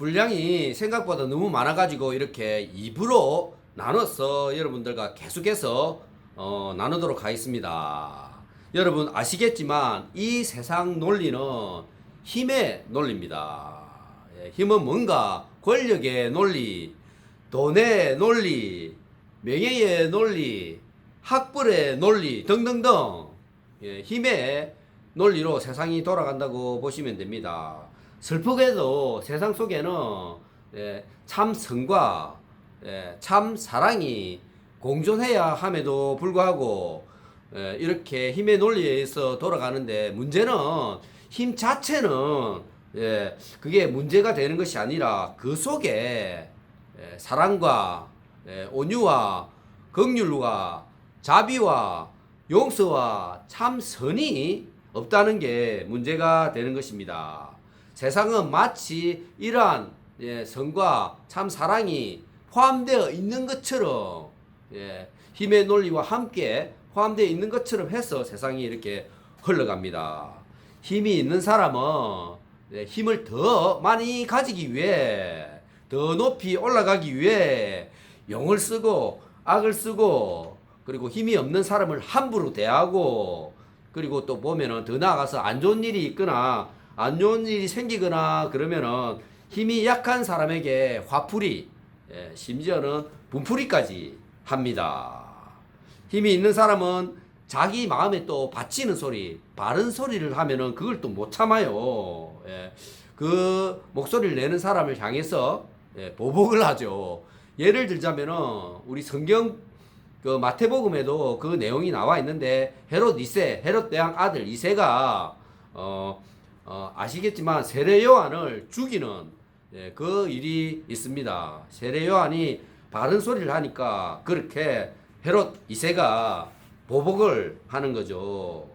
분량이 생각보다 너무 많아가지고 이렇게 2부로 나눠서 여러분들과 계속해서 나누도록 하겠습니다. 여러분 아시겠지만 이 세상 논리는 힘의 논리입니다. 힘은 뭔가 권력의 논리, 돈의 논리, 명예의 논리, 학벌의 논리 등등등 힘의 논리로 세상이 돌아간다고 보시면 됩니다. 슬프게도 세상 속에는 참 성과 참 사랑이 공존해야 함에도 불구하고 이렇게 힘의 논리에 의해서 돌아가는데, 문제는 힘 자체는 그게 문제가 되는 것이 아니라 그 속에 사랑과 온유와 긍휼과 자비와 용서와 참 선이 없다는 게 문제가 되는 것입니다. 세상은 마치 이러한 선과 참 사랑이 포함되어 있는 것처럼, 힘의 논리와 함께 포함되어 있는 것처럼 해서 세상이 이렇게 흘러갑니다. 힘이 있는 사람은 힘을 더 많이 가지기 위해, 더 높이 올라가기 위해 용을 쓰고 악을 쓰고, 그리고 힘이 없는 사람을 함부로 대하고, 그리고 또 보면은 더 나아가서 안 좋은 일이 있거나 안 좋은 일이 생기거나 그러면은 힘이 약한 사람에게 화풀이, 심지어는 분풀이까지 합니다. 힘이 있는 사람은 자기 마음에 또 바치는 소리, 바른 소리를 하면은 그걸 또 못 참아요. 그 목소리를 내는 사람을 향해서 보복을 하죠. 예를 들자면은 우리 성경 그 마태복음에도 그 내용이 나와 있는데, 헤롯 2세, 헤롯 대왕 아들 2세가 아시겠지만 세례 요한을 죽이는 그 일이 있습니다. 세례 요한이 바른 소리를 하니까 그렇게 헤롯 2세가 보복을 하는 거죠.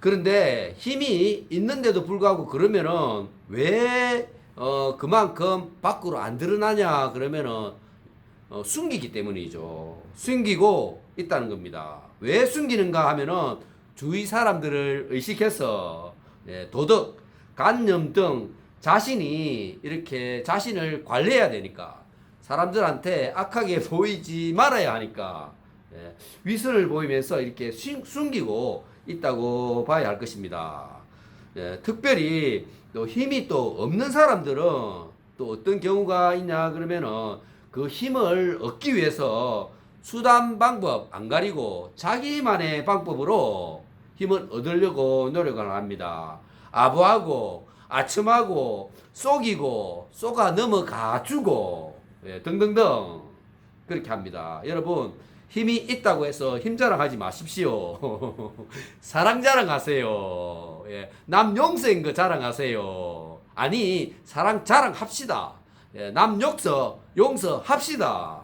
그런데 힘이 있는데도 불구하고 그러면은 왜 그만큼 밖으로 안 드러나냐 그러면은 숨기기 때문이죠. 숨기고 있다는 겁니다. 왜 숨기는가 하면은 주위 사람들을 의식해서 도덕, 관념 등 자신이 이렇게 자신을 관리해야 되니까, 사람들한테 악하게 보이지 말아야 하니까 위선을 보이면서 이렇게 숨기고 있다고 봐야 할 것입니다. 특별히 또 힘이 또 없는 사람들은 또 어떤 경우가 있냐 그러면은 그 힘을 얻기 위해서 수단 방법 안 가리고 자기만의 방법으로 힘을 얻으려고 노력을 합니다. 아부하고 아첨하고 속이고 속아 넘어가 주고 등등등 그렇게 합니다. 여러분, 힘이 있다고 해서 힘 자랑하지 마십시오. 사랑 자랑하세요. 남 용서인 거 자랑하세요. 아니, 사랑 자랑합시다. 남 용서합시다.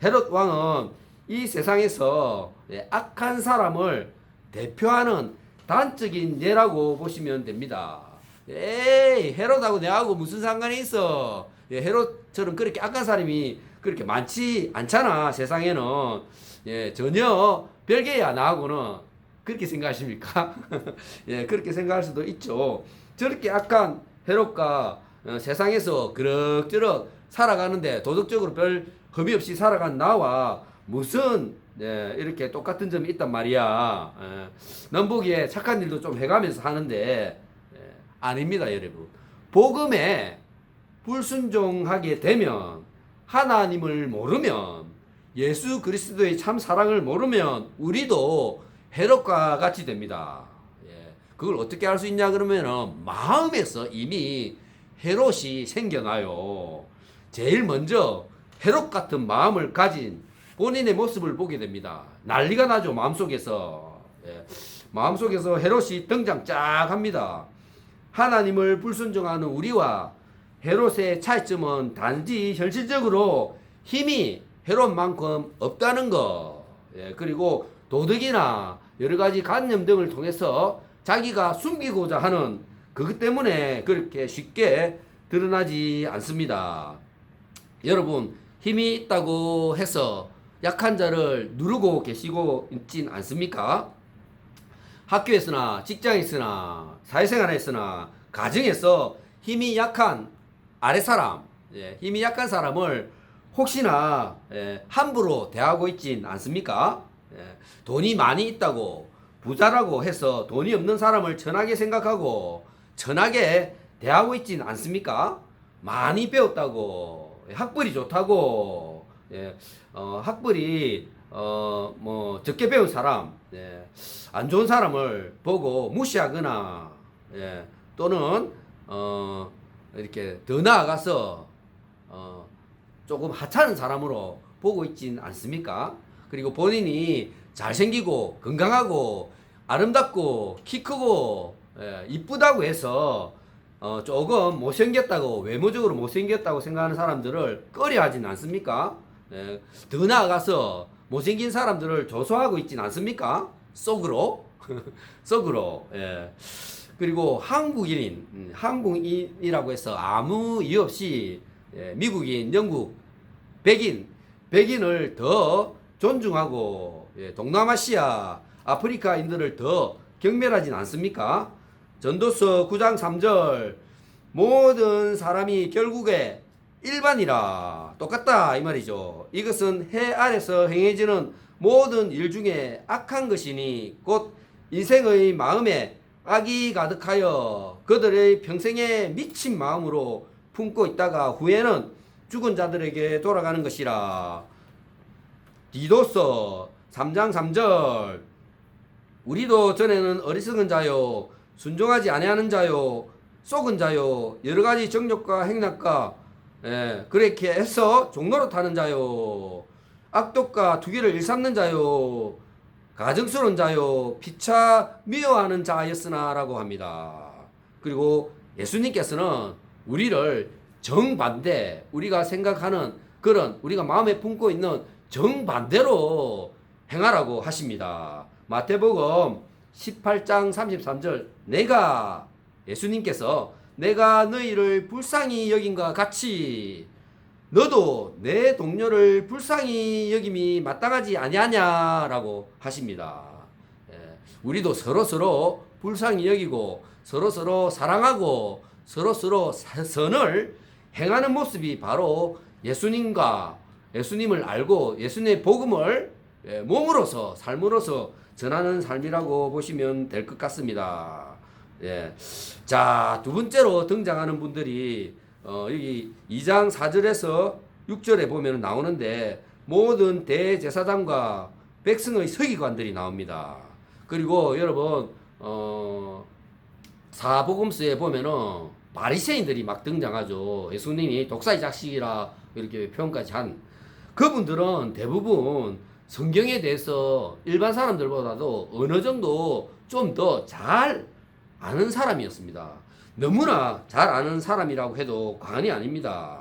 헤롯 왕은 이 세상에서 악한 사람을 대표하는 단적인 예라고 보시면 됩니다. 에이, 헤롯하고 내하고 무슨 상관이 있어? 헤롯처럼 그렇게 악한 사람이 그렇게 많지 않잖아, 세상에는. 전혀 별개야, 나하고는. 그렇게 생각하십니까? 그렇게 생각할 수도 있죠. 저렇게 악한 헤롯과 세상에서 그럭저럭 살아가는데 도덕적으로 별 흠이 없이 살아간 나와 무슨 이렇게 똑같은 점이 있단 말이야. 넌 보기에 착한 일도 좀 해가면서 하는데 아닙니다, 여러분. 복음에 불순종하게 되면, 하나님을 모르면, 예수 그리스도의 참 사랑을 모르면 우리도 헤롯과 같이 됩니다. 그걸 어떻게 할 수 있냐 그러면은 마음에서 이미 헤롯이 생겨나요. 제일 먼저 헤롯 같은 마음을 가진 본인의 모습을 보게 됩니다. 난리가 나죠, 마음속에서. 마음속에서 헤롯이 등장 쫙 합니다. 하나님을 불순종하는 우리와 헤롯의 차이점은 단지 현실적으로 힘이 헤롯만큼 없다는 것, 그리고 도덕이나 여러 가지 관념 등을 통해서 자기가 숨기고자 하는 그것 때문에 그렇게 쉽게 드러나지 않습니다. 여러분, 힘이 있다고 해서 약한 자를 누르고 계시고 있진 않습니까? 학교에서나 직장에서나 사회생활에서나 가정에서 힘이 약한 아랫사람, 힘이 약한 사람을 혹시나 함부로 대하고 있진 않습니까? 돈이 많이 있다고 부자라고 해서 돈이 없는 사람을 천하게 생각하고 천하게 대하고 있진 않습니까? 많이 배웠다고 학벌이 좋다고 학벌이 뭐 적게 배운 사람, 안 좋은 사람을 보고 무시하거나 또는 이렇게 더 나아가서 조금 하찮은 사람으로 보고 있진 않습니까? 그리고 본인이 잘생기고 건강하고 아름답고 키 크고 이쁘다고 해서 조금 못생겼다고 외모적으로 못생겼다고 생각하는 사람들을 꺼려하진 않습니까? 더 나아가서 못생긴 사람들을 조소하고 있진 않습니까? 속으로 속으로. 그리고 한국인이라고 해서 아무 이유 없이 미국인, 영국, 백인을 더 존중하고 동남아시아, 아프리카인들을 더 경멸하진 않습니까? 전도서 9장 3절 모든 사람이 결국에 일반이라 똑같다 이 말이죠. 이것은 해 아래서 행해지는 모든 일 중에 악한 것이니 곧 인생의 마음에 악이 가득하여 그들의 평생에 미친 마음으로 품고 있다가 후에는 죽은 자들에게 돌아가는 것이라. 디도서 3장 3절 우리도 전에는 어리석은 자요 순종하지 아니하는 자요 속은 자요 여러가지 정욕과 행락과 그렇게 해서 종로로 타는 자요 악독과 투기를 일삼는 자요 가증스러운 자요 피차 미워하는 자였으나 라고 합니다. 그리고 예수님께서는 우리를 정반대 우리가 생각하는 그런 우리가 마음에 품고 있는 정반대로 행하라고 하십니다. 마태복음 18장 33절 예수님께서 내가 너희를 불쌍히 여긴과 같이 너도 내 동료를 불쌍히 여김이 마땅하지 아니하냐라고 하십니다. 우리도 서로서로 불쌍히 여기고 서로서로 사랑하고 서로서로 선을 행하는 모습이 바로 예수님을 알고 예수님의 복음을 몸으로서 삶으로서 전하는 삶이라고 보시면 될 것 같습니다. 자, 두 번째로 등장하는 분들이 여기 2장 4절에서 6절에 보면 나오는데 모든 대제사장과 백성의 서기관들이 나옵니다. 그리고 여러분 사복음서에 보면은 바리새인들이 막 등장하죠. 예수님이 독사의 자식이라 이렇게 표현까지 한 그분들은 대부분 성경에 대해서 일반 사람들보다도 어느 정도 좀 더 잘 아는 사람이었습니다. 너무나 잘 아는 사람이라고 해도 과언이 아닙니다.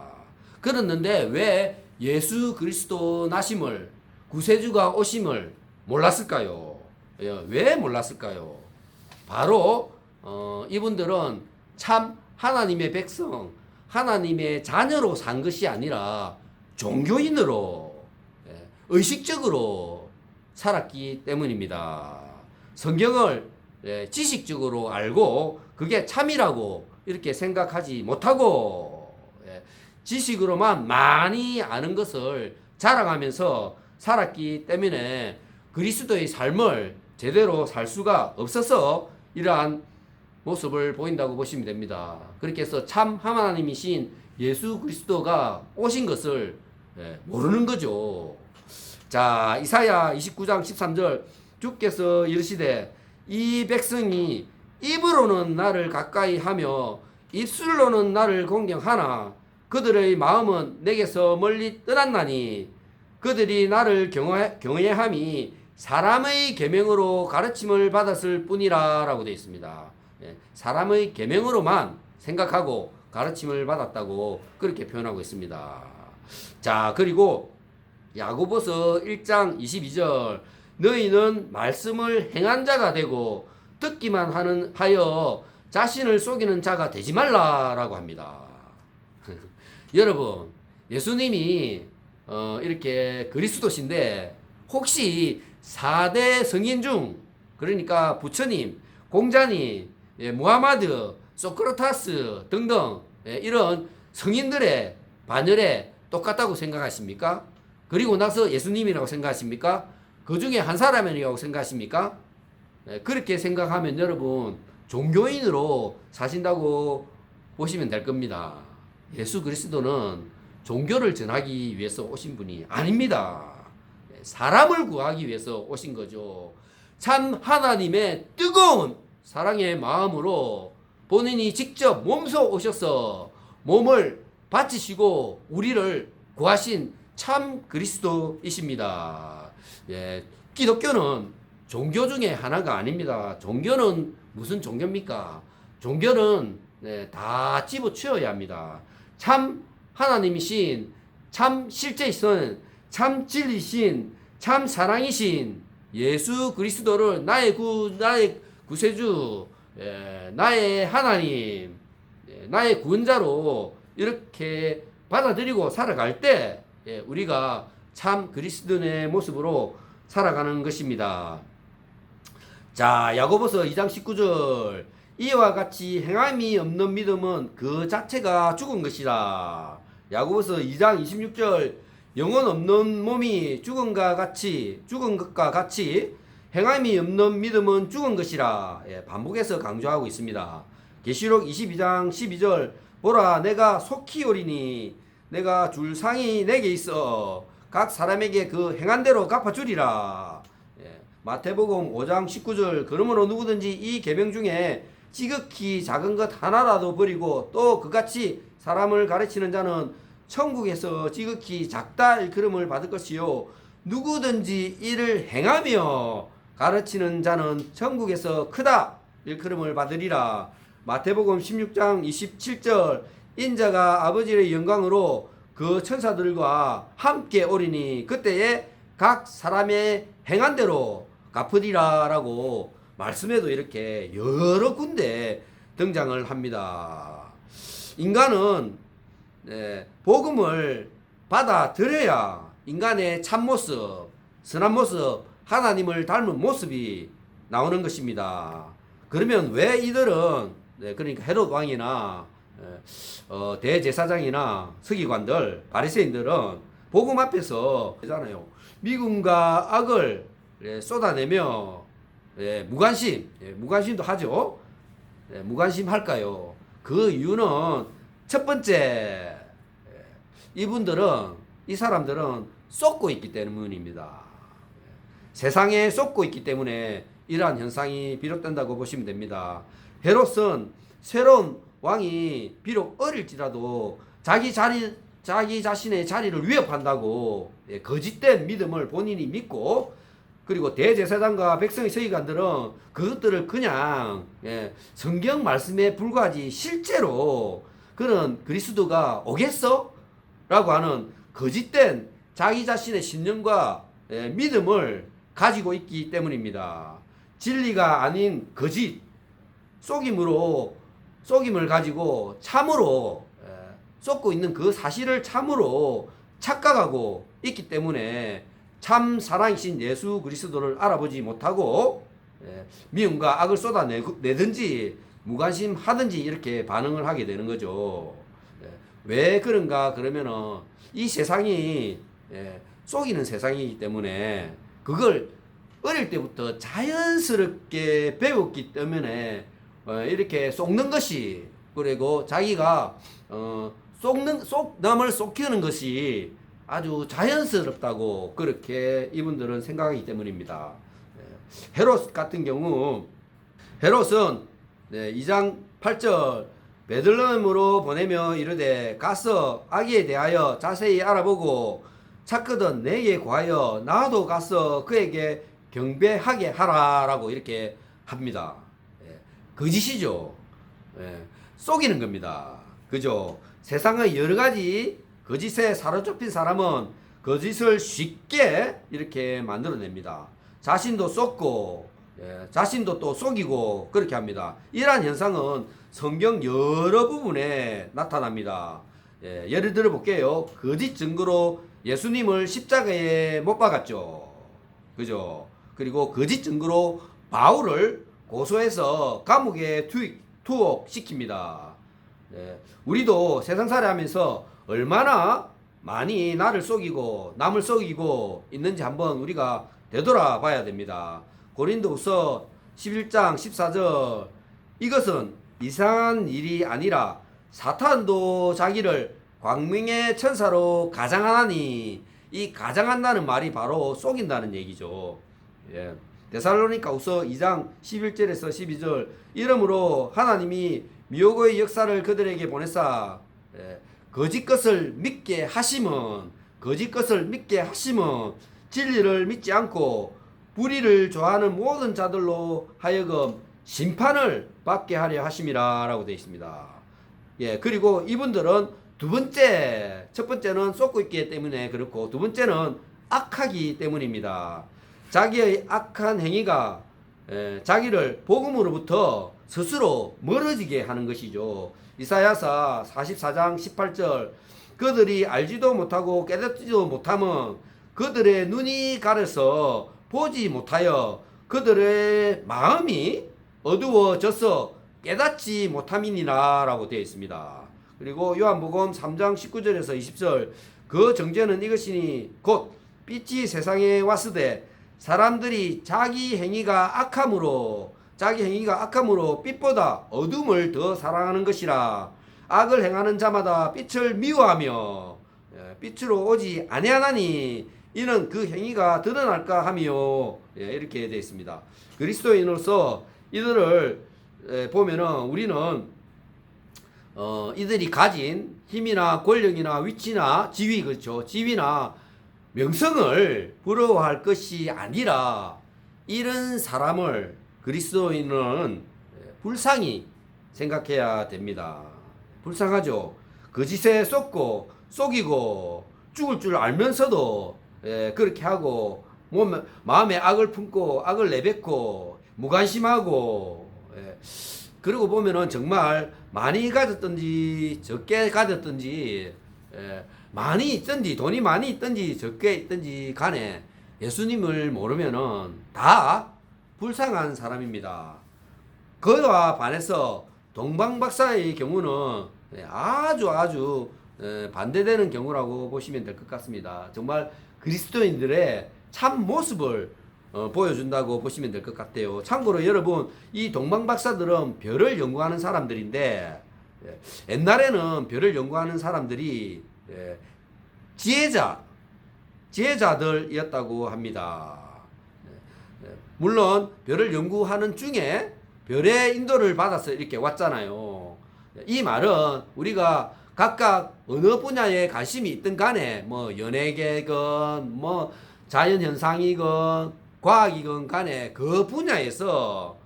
그랬는데 왜 예수 그리스도 나심을 구세주가 오심을 몰랐을까요? 왜 몰랐을까요? 바로 이분들은 참 하나님의 백성, 하나님의 자녀로 산 것이 아니라 종교인으로 의식적으로 살았기 때문입니다. 성경을 지식적으로 알고 그게 참이라고 이렇게 생각하지 못하고 지식으로만 많이 아는 것을 자랑하면서 살았기 때문에 그리스도의 삶을 제대로 살 수가 없어서 이러한 모습을 보인다고 보시면 됩니다. 그렇게 해서 참 하나님이신 예수 그리스도가 오신 것을 모르는 거죠. 자, 이사야 29장 13절 주께서 이르시되 이 백성이 입으로는 나를 가까이 하며 입술로는 나를 공경하나 그들의 마음은 내게서 멀리 떠났나니 그들이 나를 경외함이 사람의 계명으로 가르침을 받았을 뿐이라 라고 되어 있습니다. 사람의 계명으로만 생각하고 가르침을 받았다고 그렇게 표현하고 있습니다. 자, 그리고 야고보서 1장 22절 너희는 말씀을 행한 자가 되고 듣기만 하여 자신을 속이는 자가 되지 말라라고 합니다. 여러분, 예수님이 이렇게 그리스도신데 혹시 4대 성인 중 그러니까 부처님, 공자님, 무하마드, 소크라테스 등등 이런 성인들의 반열에 똑같다고 생각하십니까? 그리고 나서 예수님이라고 생각하십니까? 그 중에 한 사람이라고 생각하십니까? 네, 그렇게 생각하면 여러분 종교인으로 사신다고 보시면 될 겁니다. 예수 그리스도는 종교를 전하기 위해서 오신 분이 아닙니다. 사람을 구하기 위해서 오신 거죠. 참 하나님의 뜨거운 사랑의 마음으로 본인이 직접 몸소 오셔서 몸을 바치시고 우리를 구하신 참 그리스도이십니다. 예, 기독교는 종교 중에 하나가 아닙니다. 종교는 무슨 종교입니까? 종교는 다 집어치워야 합니다. 참 하나님이신, 참 실제이신, 참 진리신, 참 사랑이신 예수 그리스도를 나의 구세주, 나의 하나님, 나의 구원자로 이렇게 받아들이고 살아갈 때 우리가 참 그리스도인의 모습으로 살아가는 것입니다. 자, 야고보서 2장 19절 이와 같이 행함이 없는 믿음은 그 자체가 죽은 것이라. 야고보서 2장 26절 영혼 없는 몸이 죽은 것과 같이 행함이 없는 믿음은 죽은 것이라. 반복해서 강조하고 있습니다. 계시록 22장 12절 보라 내가 속히 오리니 내가 줄 상이 내게 있어 각 사람에게 그 행한 대로 갚아주리라. 마태복음 5장 19절 그러므로 누구든지 이 계명 중에 지극히 작은 것 하나라도 버리고 또 그같이 사람을 가르치는 자는 천국에서 지극히 작다 일컬음을 받을 것이요 누구든지 이를 행하며 가르치는 자는 천국에서 크다 일컬음을 받으리라. 마태복음 16장 27절 인자가 아버지의 영광으로 그 천사들과 함께 오리니 그때에 각 사람의 행한 대로 갚으리라 라고 말씀에도 이렇게 여러 군데 등장을 합니다. 인간은 복음을 받아들여야 인간의 참모습, 선한 모습, 하나님을 닮은 모습이 나오는 것입니다. 그러면 왜 이들은 그러니까 헤롯 왕이나 대제사장이나 서기관들, 바리새인들은 복음 앞에서 잖아요. 미움과 악을 쏟아내며 무관심도 하죠. 무관심할까요? 그 이유는 첫 번째 이 사람들은 쏟고 있기 때문입니다. 세상에 쏟고 있기 때문에 이러한 현상이 비롯된다고 보시면 됩니다. 헤롯은 새로운 왕이 비록 어릴지라도 자기 자신의 자리를 위협한다고 거짓된 믿음을 본인이 믿고 그리고 대제사장과 백성의 서기관들은 그것들을 그냥 성경 말씀에 불과하지 실제로 그는 그리스도가 오겠어? 라고 하는 거짓된 자기 자신의 신념과 믿음을 가지고 있기 때문입니다. 진리가 아닌 거짓, 속임을 가지고 참으로 쏟고 있는 그 사실을 참으로 착각하고 있기 때문에 참 사랑이신 예수 그리스도를 알아보지 못하고 미움과 악을 쏟아내든지 무관심하든지 이렇게 반응을 하게 되는 거죠. 왜 그런가 그러면은 이 세상이 속이는 세상이기 때문에 그걸 어릴 때부터 자연스럽게 배웠기 때문에 이렇게 속는 것이 그리고 자기가 남을 속이는 것이 아주 자연스럽다고 그렇게 이분들은 생각하기 때문입니다. 헤롯 같은 경우 헤롯은 2장 8절 베들레헴으로 보내며 이르되 가서 아기에 대하여 자세히 알아보고 찾거든 내게 구하여 나도 가서 그에게 경배하게 하라라고 이렇게 합니다. 거짓이죠. 속이는 겁니다. 그죠? 세상의 여러 가지 거짓에 사로잡힌 사람은 거짓을 쉽게 이렇게 만들어냅니다. 자신도 쏟고 자신도 또 속이고 그렇게 합니다. 이러한 현상은 성경 여러 부분에 나타납니다. 예를 들어 볼게요. 거짓 증거로 예수님을 십자가에 못 박았죠. 그죠? 그리고 거짓 증거로 바울을 고소해서 감옥에 투옥시킵니다. 우리도 세상살이 하면서 얼마나 많이 나를 속이고 남을 속이고 있는지 한번 우리가 되돌아봐야 됩니다. 고린도후서 11장 14절 이것은 이상한 일이 아니라 사탄도 자기를 광명의 천사로 가장하나니 이 가장한다는 말이 바로 속인다는 얘기죠. 데살로니가후서 2장 11절에서 12절 이러므로 하나님이 미혹의 역사를 그들에게 보내사 거짓 것을 믿게 하심은 진리를 믿지 않고 불의를 좋아하는 모든 자들로 하여금 심판을 받게 하려 하심이라 라고 되어 있습니다. 그리고 이분들은 첫 번째는 쏟고 있기 때문에 그렇고 두 번째는 악하기 때문입니다. 자기의 악한 행위가 자기를 복음으로부터 스스로 멀어지게 하는 것이죠. 이사야서 44장 18절 그들이 알지도 못하고 깨닫지도 못하면 그들의 눈이 가려서 보지 못하여 그들의 마음이 어두워져서 깨닫지 못함이니라 라고 되어 있습니다. 그리고 요한복음 3장 19절에서 20절 그 정죄는 이것이니 곧 빛이 세상에 왔으되 사람들이 자기 행위가 악함으로 빛보다 어둠을 더 사랑하는 것이라. 악을 행하는 자마다 빛을 미워하며 빛으로 오지 아니하나니 이는 그 행위가 드러날까 하며 이렇게 되어 있습니다. 그리스도인으로서 이들을 보면은 우리는 이들이 가진 힘이나 권력이나 위치나 지위, 그렇죠, 지위나 명성을 부러워할 것이 아니라 이런 사람을 그리스도인은 불쌍히 생각해야 됩니다. 불쌍하죠. 거짓에 속이고 죽을 줄 알면서도 그렇게 하고 마음에 악을 품고 악을 내뱉고 무관심하고 그러고 보면은 정말 많이 가졌든지 적게 가졌든지 많이 있든지 돈이 많이 있든지 적게 있든지 간에 예수님을 모르면은 다 불쌍한 사람입니다. 그와 반해서 동방박사의 경우는 아주 반대되는 경우라고 보시면 될 것 같습니다. 정말 그리스도인들의 참 모습을 보여준다고 보시면 될 것 같아요. 참고로 여러분, 이 동방박사들은 별을 연구하는 사람들인데 옛날에는 별을 연구하는 사람들이 지혜자들이었다고 합니다. 물론 별을 연구하는 중에 별의 인도를 받아서 이렇게 왔잖아요. 이 말은 우리가 각각 어느 분야에 관심이 있든 간에 뭐 연예계건 뭐 자연현상이건 과학이건 간에 그 분야에서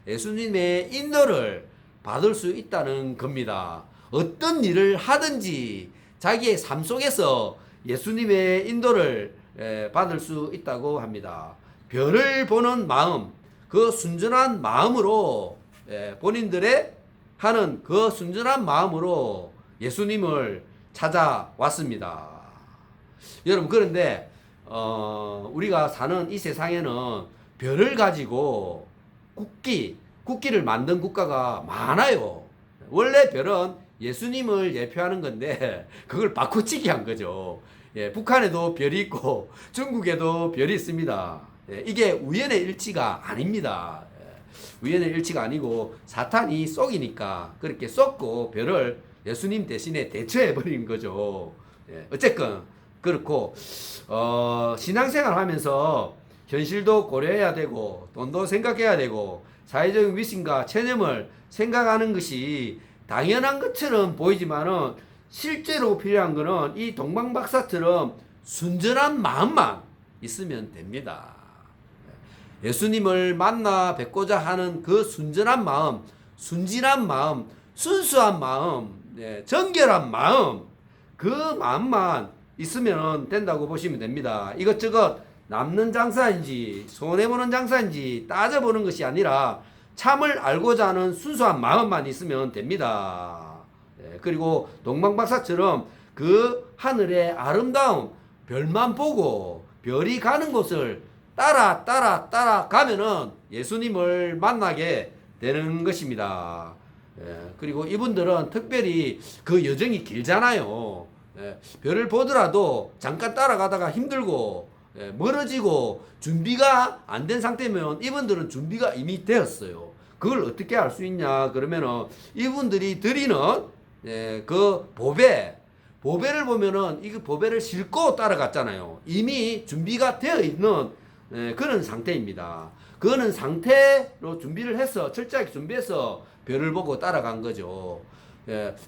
예수님의 인도를 받을 수 있다는 겁니다. 어떤 일을 하든지 자기의 삶 속에서 예수님의 인도를 받을 수 있다고 합니다. 별을 보는 마음, 그 순전한 마음으로 본인들의 하는 그 순전한 마음으로 예수님을 찾아왔습니다. 여러분, 그런데 우리가 사는 이 세상에는 별을 가지고 국기를 만든 국가가 많아요. 원래 별은 예수님을 예표하는 건데 그걸 바꾸치기 한 거죠. 북한에도 별이 있고 중국에도 별이 있습니다. 이게 우연의 일치가 아닙니다. 우연의 일치가 아니고 사탄이 속이니까 그렇게 속고 별을 예수님 대신에 대처해 버린 거죠. 어쨌건 그렇고 신앙생활 하면서 현실도 고려해야 되고 돈도 생각해야 되고 사회적인 위신과 체념을 생각하는 것이 당연한 것처럼 보이지만은 실제로 필요한 거는 이 동방박사처럼 순전한 마음만 있으면 됩니다. 예수님을 만나 뵙고자 하는 그 순전한 마음, 순진한 마음, 순수한 마음, 정결한 마음, 그 마음만 있으면 된다고 보시면 됩니다. 이것저것 남는 장사인지 손해보는 장사인지 따져보는 것이 아니라 참을 알고자 하는 순수한 마음만 있으면 됩니다. 그리고 동방박사처럼 그 하늘의 아름다움 별만 보고 별이 가는 곳을 따라 가면은 예수님을 만나게 되는 것입니다. 그리고 이분들은 특별히 그 여정이 길잖아요. 별을 보더라도 잠깐 따라가다가 힘들고 멀어지고 준비가 안 된 상태면 이분들은 준비가 이미 되었어요. 그걸 어떻게 알 수 있냐 그러면은 이분들이 드리는 그 보배를 보면은 이 보배를 싣고 따라갔잖아요. 이미 준비가 되어 있는 그런 상태입니다. 그거는 상태로 준비를 해서 철저하게 준비해서 별을 보고 따라간 거죠.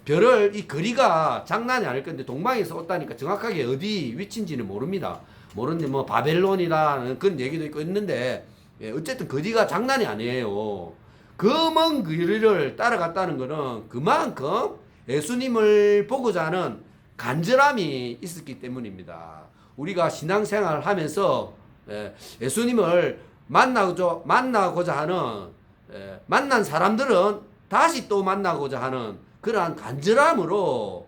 별을 이 거리가 장난이 아닐 건데 동방에서 왔다니까 정확하게 어디 위치인지는 모릅니다. 모르는데 뭐 바벨론이라는 그런 얘기도 있고 있는데 어쨌든 거리가 장난이 아니에요. 그 먼 거리를 따라갔다는 거는 그만큼 예수님을 보고자 하는 간절함이 있었기 때문입니다. 우리가 신앙생활을 하면서 예수님을 만나고자 하는 만난 사람들은 다시 또 만나고자 하는 그러한 간절함으로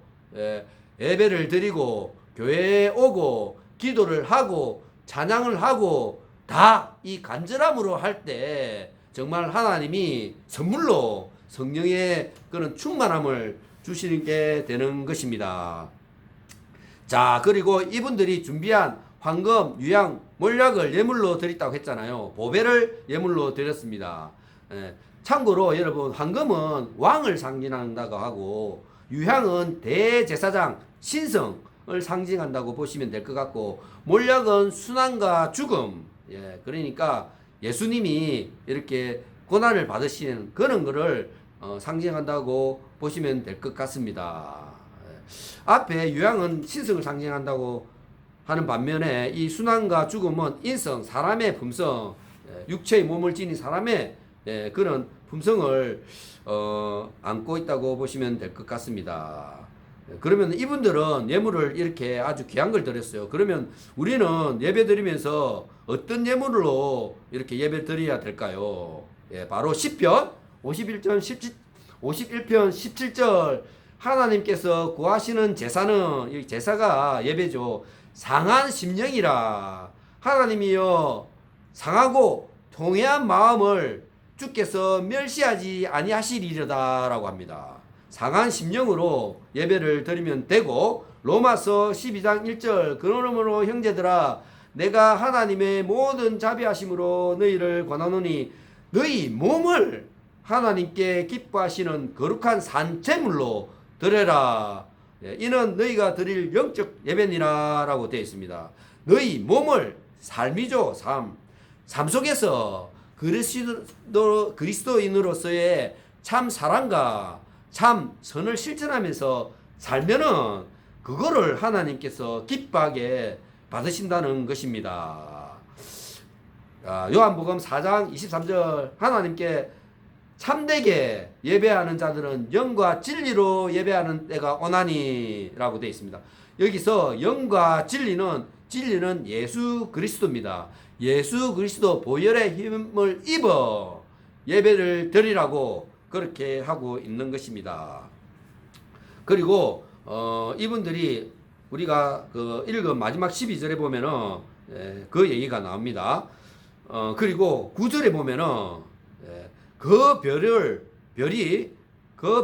예배를 드리고 교회에 오고 기도를 하고 찬양을 하고 다 이 간절함으로 할 때 정말 하나님이 선물로 성령의 그런 충만함을 주시게 되는 것입니다. 자, 그리고 이분들이 준비한 황금, 유향, 몰약을 예물로 드렸다고 했잖아요. 보배를 예물로 드렸습니다. 참고로 여러분, 황금은 왕을 상징한다고 하고 유향은 대제사장, 신성을 상징한다고 보시면 될 것 같고 몰약은 순환과 죽음, 그러니까 예수님이 이렇게 고난을 받으시는 그런 거를 상징한다고 보시면 될 것 같습니다. 앞에 유향은 신성을 상징한다고 하는 반면에 이 순환과 죽음은 인성, 사람의 품성, 육체의 몸을 지닌 사람의 그런 품성을 안고 있다고 보시면 될 것 같습니다. 그러면 이분들은 예물을 이렇게 아주 귀한 걸 드렸어요. 그러면 우리는 예배 드리면서 어떤 예물로 이렇게 예배 드려야 될까요? 바로 시편 51편 17절 하나님께서 구하시는 제사는 이 제사가 예배죠. 상한 심령이라 하나님이여 상하고 통회한 마음을 주께서 멸시하지 아니하시리로다라고 합니다. 상한 심령으로 예배를 드리면 되고 로마서 12장 1절 그러므로 형제들아 내가 하나님의 모든 자비하심으로 너희를 권하노니 너희 몸을 하나님께 기뻐하시는 거룩한 산제물로 드려라. 이는 너희가 드릴 영적 예배니라 라고 되어 있습니다. 너희 몸을 삶이죠. 삶 속에서 그리스도인으로서의 참 사랑과 참 선을 실천하면서 살면은 그거를 하나님께서 기뻐하게 받으신다는 것입니다. 요한복음 4장 23절 하나님께 참되게 예배하는 자들은 영과 진리로 예배하는 때가 오나니 라고 되어 있습니다. 여기서 영과 진리는 예수 그리스도입니다. 예수 그리스도 보혈의 힘을 입어 예배를 드리라고 그렇게 하고 있는 것입니다. 그리고 이분들이 우리가 그 읽은 마지막 12절에 보면은 그 얘기가 나옵니다. 그리고 9절에 보면은 그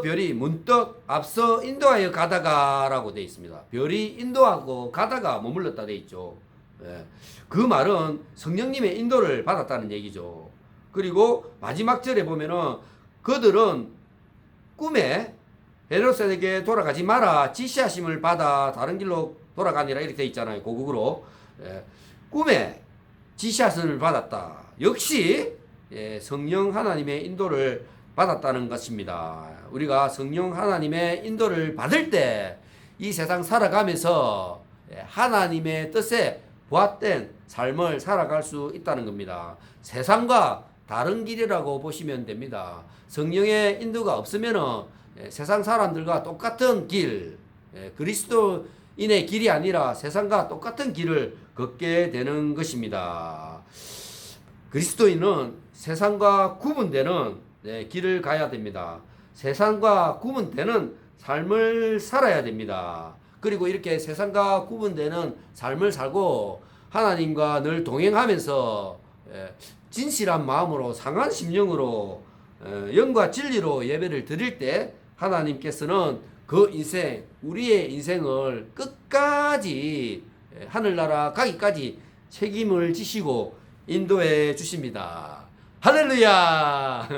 별이 문득 앞서 인도하여 가다가라고 되어 있습니다. 별이 인도하고 가다가 머물렀다 되어 있죠. 그 말은 성령님의 인도를 받았다는 얘기죠. 그리고 마지막 절에 보면은 그들은 꿈에 헤롯에게 돌아가지 마라 지시하심을 받아 다른 길로 돌아가니라 이렇게 되어 있잖아요. 고국으로 꿈에 지시하심을 받았다. 역시 성령 하나님의 인도를 받았다는 것입니다. 우리가 성령 하나님의 인도를 받을 때 이 세상 살아가면서 하나님의 뜻에 부합된 삶을 살아갈 수 있다는 겁니다. 세상과 다른 길이라고 보시면 됩니다. 성령의 인도가 없으면 세상 사람들과 똑같은 길, 그리스도인의 길이 아니라 세상과 똑같은 길을 걷게 되는 것입니다. 그리스도인은 세상과 구분되는 길을 가야 됩니다. 세상과 구분되는 삶을 살아야 됩니다. 그리고 이렇게 세상과 구분되는 삶을 살고 하나님과 늘 동행하면서 진실한 마음으로 상한 심령으로 영과 진리로 예배를 드릴 때 하나님께서는 그 인생, 우리의 인생을 끝까지 하늘나라 가기까지 책임을 지시고 인도해 주십니다. 할렐루야!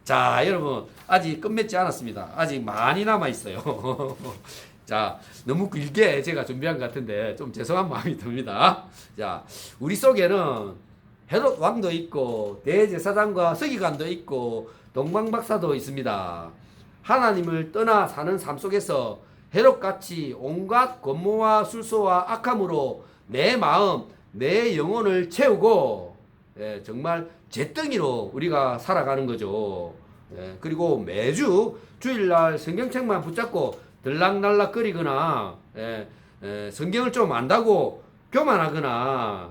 자, 여러분, 아직 끝맺지 않았습니다. 아직 많이 남아있어요. 자, 너무 길게 제가 준비한 것 같은데 좀 죄송한 마음이 듭니다. 자, 우리 속에는 헤롯 왕도 있고 대제사장과 서기관도 있고 동방박사도 있습니다. 하나님을 떠나 사는 삶 속에서 헤롯같이 온갖 권모와 술소와 악함으로 내 마음, 내 영혼을 채우고 정말 잿더미로 우리가 살아가는 거죠. 그리고 매주 주일날 성경책만 붙잡고 들락날락거리거나 성경을 좀 안다고 교만하거나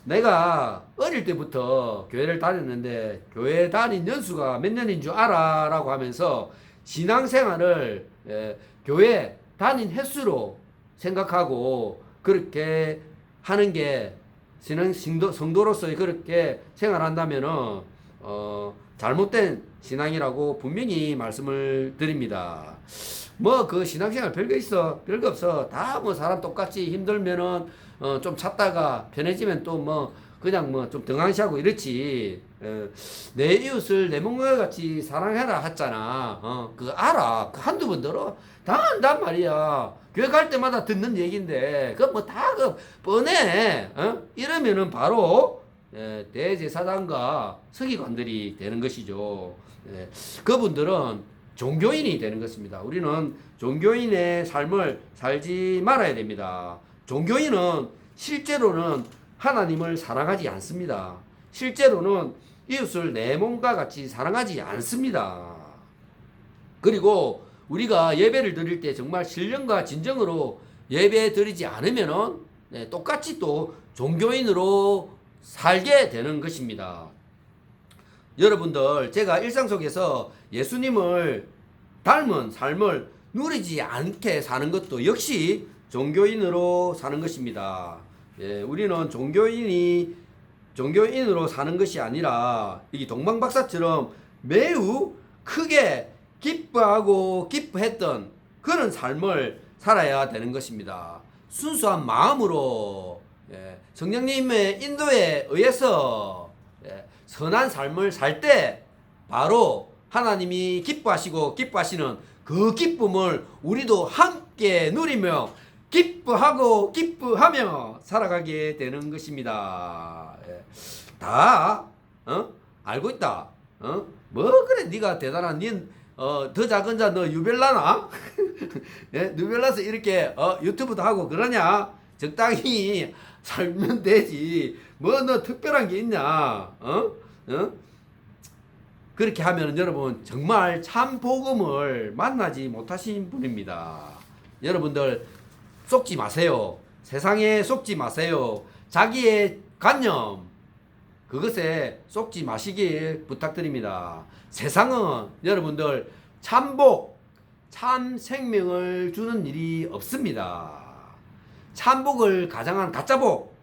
내가 어릴 때부터 교회를 다녔는데 교회 다닌 연수가 몇 년인 줄 알아? 라고 하면서 신앙생활을 교회 다닌 횟수로 생각하고 그렇게 하는 게 성도로서 그렇게 생활한다면은 잘못된 신앙이라고 분명히 말씀을 드립니다. 뭐 그 신앙생활 별거 있어 별거 없어 다 뭐 사람 똑같이 힘들면은 좀 찾다가 편해지면 또 뭐 그냥 뭐 좀 등한시하고 이렇지. 내 이웃을 내 몸과 같이 사랑해라 했잖아. 그거 알아. 그 한두 번 들어 다 안단 말이야. 교회 갈 때마다 듣는 얘기인데 그 뭐 다 그 뻔해. 이러면은 바로 대제사장과 서기관들이 되는 것이죠. 그분들은 종교인이 되는 것입니다. 우리는 종교인의 삶을 살지 말아야 됩니다. 종교인은 실제로는 하나님을 사랑하지 않습니다. 실제로는 이웃을 내 몸과 같이 사랑하지 않습니다. 그리고 우리가 예배를 드릴 때 정말 신령과 진정으로 예배 드리지 않으면은 똑같이 또 종교인으로 살게 되는 것입니다. 여러분들, 제가 일상 속에서 예수님을 닮은 삶을 누리지 않게 사는 것도 역시 종교인으로 사는 것입니다. 우리는 종교인으로 사는 것이 아니라 이 동방박사처럼 매우 크게 기뻐하고 기뻐했던 그런 삶을 살아야 되는 것입니다. 순수한 마음으로 성령님의 인도에 의해서 선한 삶을 살 때 바로 하나님이 기뻐하시고 기뻐하시는 그 기쁨을 우리도 함께 누리며 기뻐하고 기뻐하며 살아가게 되는 것입니다. 다 알고 있다. 뭐 그래 네가 대단한 더 작은 자 너 유별나나? 유별나서 이렇게 유튜브도 하고 그러냐? 적당히 살면 되지. 뭐 너 특별한 게 있냐? 그렇게 하면 여러분 정말 참 복음을 만나지 못하신 분입니다. 여러분들 속지 마세요. 세상에 속지 마세요. 자기의 관념 그것에 속지 마시길 부탁드립니다. 세상은 여러분들 참복, 참 생명을 주는 일이 없습니다. 참복을 가장한 가짜복,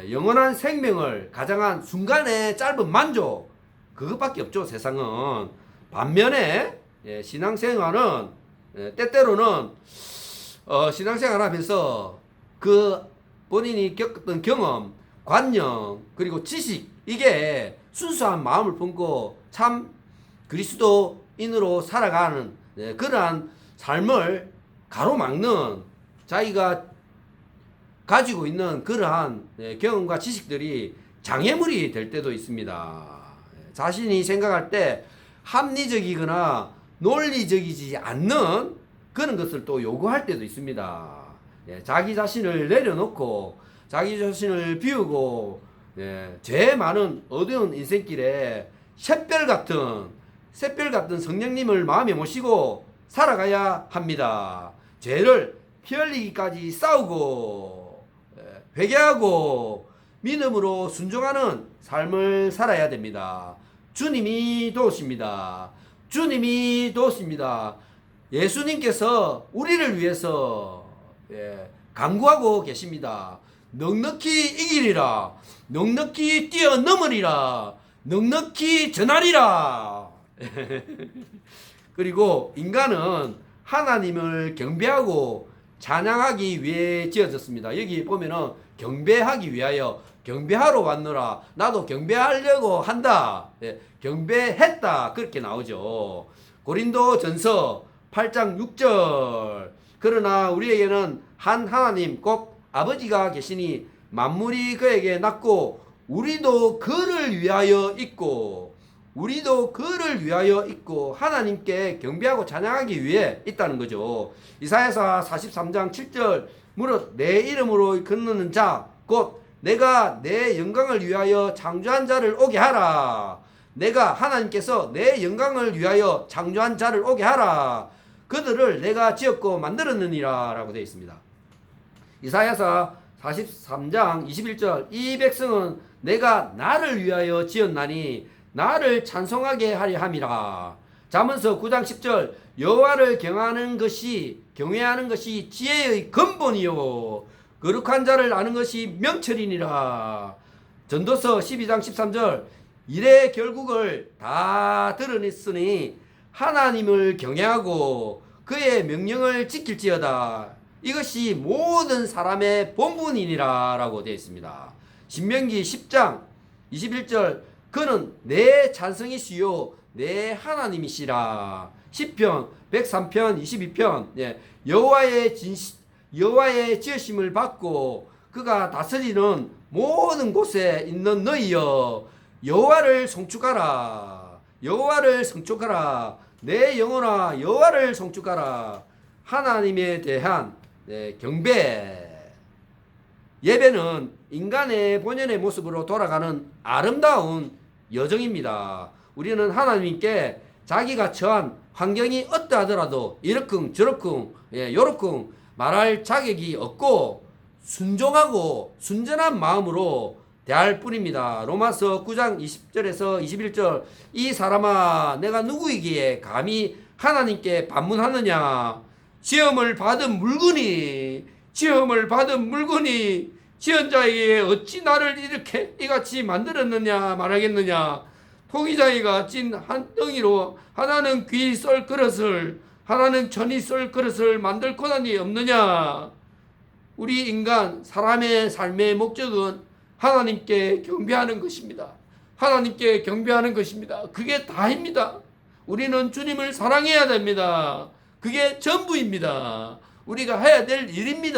영원한 생명을 가장한 순간의 짧은 만족 그것밖에 없죠. 세상은. 반면에 신앙생활은 때때로는 신앙생활 하면서 그 본인이 겪었던 경험, 관념, 그리고 지식 이게 순수한 마음을 품고 참 그리스도인으로 살아가는 그러한 삶을 가로막는 자기가 가지고 있는 그러한 경험과 지식들이 장애물이 될 때도 있습니다. 자신이 생각할 때 합리적이거나 논리적이지 않는 그런 것을 또 요구할 때도 있습니다. 자기 자신을 내려놓고 자기 자신을 비우고 죄 많은 어두운 인생길에 샛별 같은 성령님을 마음에 모시고 살아가야 합니다. 죄를 피 흘리기까지 싸우고 회개하고 믿음으로 순종하는 삶을 살아야 됩니다. 주님이 도우십니다. 주님이 도우십니다. 예수님께서 우리를 위해서 간구하고 계십니다. 넉넉히 이기리라. 넉넉히 뛰어넘으리라. 넉넉히 전하리라. 그리고 인간은 하나님을 경배하고 찬양하기 위해 지어졌습니다. 여기 보면은 경배하기 위하여 경배하러 왔노라. 나도 경배하려고 한다. 예, 경배했다. 그렇게 나오죠. 고린도 전서 8장 6절. 그러나 우리에게는 한 하나님 곧 아버지가 계시니 만물이 그에게 낳고 우리도 그를 위하여 있고 하나님께 경배하고 찬양하기 위해 있다는 거죠. 이사야서 43장 7절 무릇 내 이름으로 건너는 자 곧 내가 내 영광을 위하여 창조한 자를 오게 하라. 내가 하나님께서 내 영광을 위하여 창조한 자를 오게 하라. 그들을 내가 지었고 만들었느니라 라고 되어 있습니다. 이사야서 43장 21절 이 백성은 내가 나를 위하여 지었나니 나를 찬송하게 하려 함이라. 잠언서 9장 10절 여호와를 경외하는 것이 지혜의 근본이요 거룩한 자를 아는 것이 명철이니라. 전도서 12장 13절 일의 결국을 다 드러냈으니 하나님을 경외하고 그의 명령을 지킬지어다. 이것이 모든 사람의 본분이니라 라고 되어 있습니다. 신명기 10장 21절 그는 내 찬성이시요 내 하나님이시라. 시편 103편 22편 예, 여호와의 지으심을 받고 그가 다스리는 모든 곳에 있는 너희여 여호와를 송축하라. 내 영혼아 여호와를 송축하라. 하나님에 대한 경배. 예배는 인간의 본연의 모습으로 돌아가는 아름다운 여정입니다. 우리는 하나님께 자기가 처한 환경이 어떠하더라도 이러쿵 저러쿵 요러쿵 말할 자격이 없고 순종하고 순전한 마음으로 대할 뿐입니다. 로마서 9장 20절에서 21절 이 사람아 내가 누구이기에 감히 하나님께 반문하느냐. 시험을 받은 물건이 지은 자에게 어찌 나를 이렇게 이같이 만들었느냐 말하겠느냐. 토기장이가 찐 한 덩이로 하나는 귀 썰 그릇을 하나는 천이 썰 그릇을 만들 고난이 없느냐. 우리 인간 사람의 삶의 목적은 하나님께 경배하는 것입니다. 그게 다입니다. 우리는 주님을 사랑해야 됩니다. 그게 전부입니다. 우리가 해야 될 일입니다.